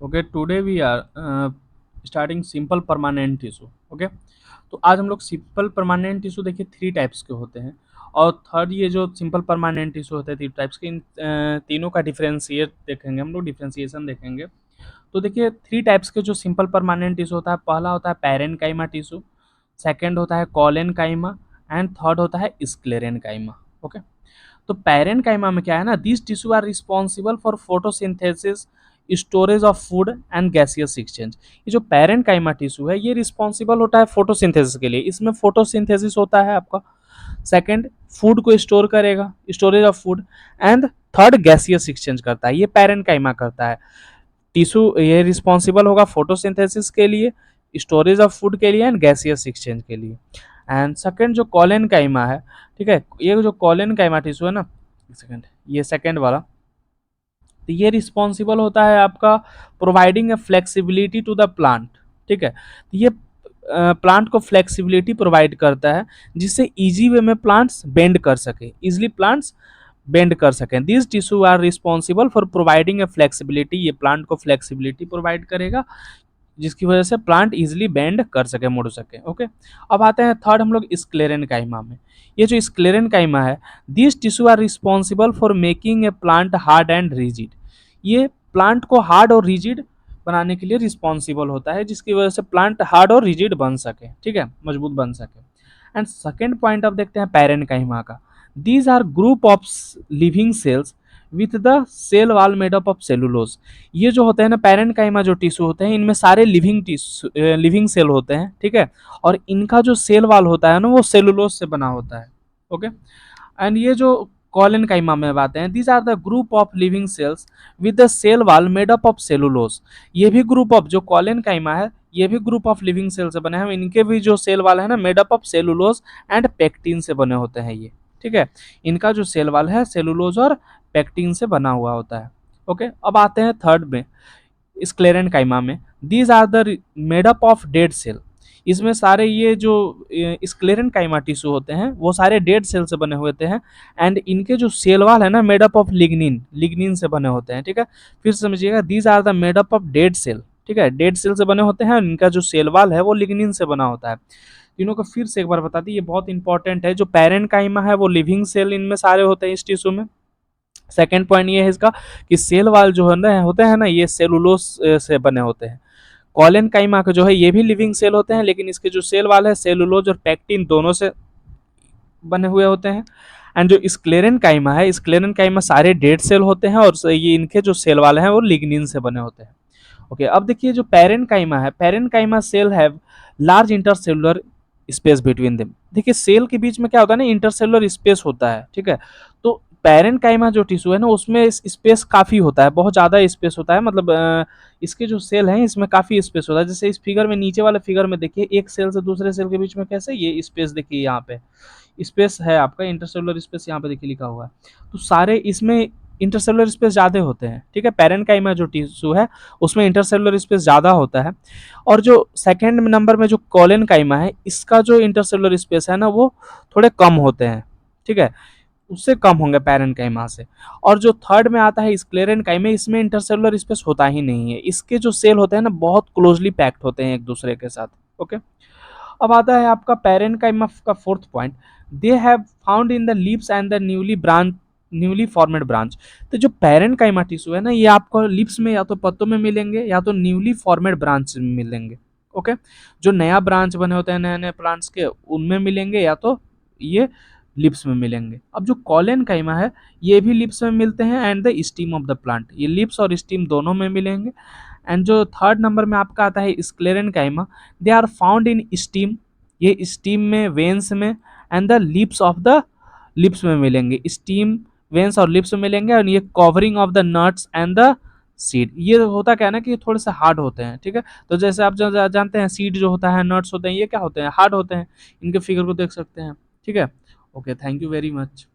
Okay, today we are starting simple permanent tissue. Okay, तो आज हम लोग सिंपल परमानेंट टिश्यू देखिए थ्री टाइप्स के होते हैं। और थर्ड ये जो सिंपल परमानेंट टिश्यू होते हैं थ्री टाइप्स के, इन तीनों का डिफरेंशिएट देखेंगे हम लोग, डिफरेंशिएशन देखेंगे। तो देखिए थ्री टाइप्स के जो सिंपल परमानेंट टिश्यू होता है, पहला होता है पैरेनकाइमा टिश्यू, सेकेंड होता है कॉलेनकाइमा एंड थर्ड होता है स्क्लेरेनकाइमा। ओके, तो पैरेनकाइमा में क्या है ना, this tissue are responsible for photosynthesis, storage of food and gaseous exchange. ये जो पैरेनकाइमा टिश्यू है ये रिस्पॉन्सिबल होता है फोटोसिंथेसिस के लिए, इसमें फोटोसिंथेसिस होता है आपका। सेकंड, फूड को स्टोर करेगा, storage of food. And third, gaseous exchange करता है, ये पैरेनकाइमा करता है। टिश्यू ये रिस्पॉन्सिबल होगा फोटोसिंथेसिस के लिए, स्टोरेज ऑफ फूड के लिए एंड गैसियस एक्सचेंज के लिए। एंड सेकंड जो कॉलेनकाइमा है, ठीक है, ये जो कॉलेनकाइमा टिश्यू है ना, सेकंड, ये सेकंड वाला, तो ये रिस्पॉन्सिबल होता है आपका providing a flexibility to the plant. ठीक है, तो ये प्लांट को फ्लेक्सिबिलिटी प्रोवाइड करता है जिससे इजी वे में प्लांट्स बेंड कर सके, इजिली प्लांट्स बेंड कर सकें। This tissue are responsible for providing a flexibility, ये प्लांट को फ्लेक्सिबिलिटी प्रोवाइड करेगा जिसकी वजह से प्लांट इजिली बेंड कर सके, मुड़ सके। ओके, अब आते हैं थर्ड हम लोग स्क्लेरेनकाइमा में। ये जो स्क्लेरेनकाइमा है, this tissue are responsible for making a plant hard and rigid. ये प्लांट को हार्ड और रिजिड बनाने के लिए रिस्पॉन्सिबल होता है जिसकी वजह से प्लांट हार्ड और रिजिड बन सके, ठीक है, मजबूत बन सके। एंड सेकेंड पॉइंट अब देखते हैं पैरेनकाइमा का। These are group of living cells with the cell wall made up of cellulose. ये जो होते हैं ना पैरेनकाइमा जो टिश्यू होते हैं, इनमें सारे लिविंग सेल होते हैं, ठीक है, और इनका जो सेल वॉल होता है ना वो सेलुलोज से बना होता है। ओके, एंड ये जो कॉलेनकाइमा में बातें हैं, these are the group of living cells with the cell wall made up of cellulose. ये भी ग्रुप ऑफ जो कॉलेनकाइमा है, ये भी ग्रुप ऑफ लिविंग सेल से बने हैं, इनके भी जो सेल वाल है ना made up of cellulose and pectin से बने होते हैं ये। ठीक है, इनका जो सेल वाल है सेलुलोज और पेक्टिन से बना हुआ होता है। ओके, अब आते हैं थर्ड में, स्क्लेरेनकाइमा में। These are the made up of dead cell. इसमें सारे ये जो स्क्लेरेनकाइमा टिश्यू होते हैं वो सारे डेड सेल से बने हुए होते हैं। एंड इनके जो सेल वाल है ना made up of lignin, lignin से बने होते हैं। ठीक है, फिर समझिएगा, these are the made up of dead cell. ठीक है, डेड सेल से बने होते हैं, इनका जो सेल वाल है वो लिग्निन से बना होता है। तीनों को फिर से एक बार बता दी, ये बहुत इंपॉर्टेंट है। जो पैरेनकाइमा है वो लिविंग सेल इनमें सारे होते हैं इस टिश्यू में। सेकेंड पॉइंट ये है इसका कि सेल वाल जो है ना होते हैं ना ये सेलुलोज से बने होते हैं। कॉलेनकाइमा का जो है ये भी लिविंग सेल होते हैं, लेकिन इसके जो सेल वाल है सेलुलोज और पैक्टिन दोनों से बने हुए होते हैं। एंड जो स्क्लेरेनकाइमा है, स्क्लेरेनकाइमा सारे डेड सेल होते हैं और ये इनके जो सेल वाले हैं वो लिग्निन से बने होते हैं। ओके, अब देखिए जो पैरेनकाइमा है, parenchyma cell have large intercellular space between them. देखिए सेल के बीच में क्या होता है ना, इंटरसेलुलर स्पेस होता है। ठीक है, तो पैरेनकाइमा जो टिश्यू है ना उसमें स्पेस काफी होता है, बहुत ज्यादा स्पेस होता है। मतलब इसके जो सेल हैं इसमें काफी स्पेस होता है। जैसे इस फिगर में, नीचे वाले फिगर में देखिए, एक सेल से दूसरे सेल के बीच में कैसे ये स्पेस देखिए, यहाँ पे स्पेस है आपका, इंटरसेलुलर स्पेस यहाँ पे देखिए लिखा हुआ है। तो सारे इसमें इंटरसेलुलर स्पेस ज़्यादा होते हैं। ठीक है, पैरेनकाइमा जो टिश्यू है उसमें इंटरसेलुलर स्पेस ज़्यादा होता है। और जो सेकेंड नंबर में जो कॉलेनकाइमा है, इसका जो इंटरसेलुलर स्पेस है ना वो थोड़े कम होते हैं। ठीक है, उससे कम होंगे पैरेनकाइमा से। और जो थर्ड में आता है स्क्लेरेनकाइमा, इसमें इंटरसेलुलर स्पेस होता ही नहीं है। इसके जो सेल होते हैं ना बहुत क्लोजली पैक्ड होते हैं एक दूसरे के साथ। ओके, अब आता है आपका पैरेनकाइमा का fourth point. They have found in the leaves and the newly formed branch. तो जो पैरेनकाइमा टिश्यू है ना ये आपको लिप्स में या तो पत्तों में मिलेंगे या तो न्यूली फॉर्मेड ब्रांच में मिलेंगे। ओके, जो नया ब्रांच बने होते हैं नए नए प्लांट्स के उनमें मिलेंगे या तो ये लिप्स में मिलेंगे। अब जो कॉलेनकाइमा है ये भी लिप्स में मिलते हैं and the steam of the plant, ये लिप्स और स्टीम दोनों में मिलेंगे। एंड जो थर्ड नंबर में आपका आता है sclerenchyma, they are found in stem, ये स्टीम में, वेन्स में and the lips of the lips में मिलेंगे। स्टीम, वेन्स और लिप्स में मिलेंगे। और ये covering of the nuts and the seed, ये होता क्या है ना कि ये थोड़े से हार्ड होते हैं। ठीक है, तो जैसे आप जानते हैं सीड जो होता है, नट्स होते हैं, ये क्या होते हैं, हार्ड होते हैं। इनके फिगर को देख सकते हैं। ठीक है, okay, thank you very much.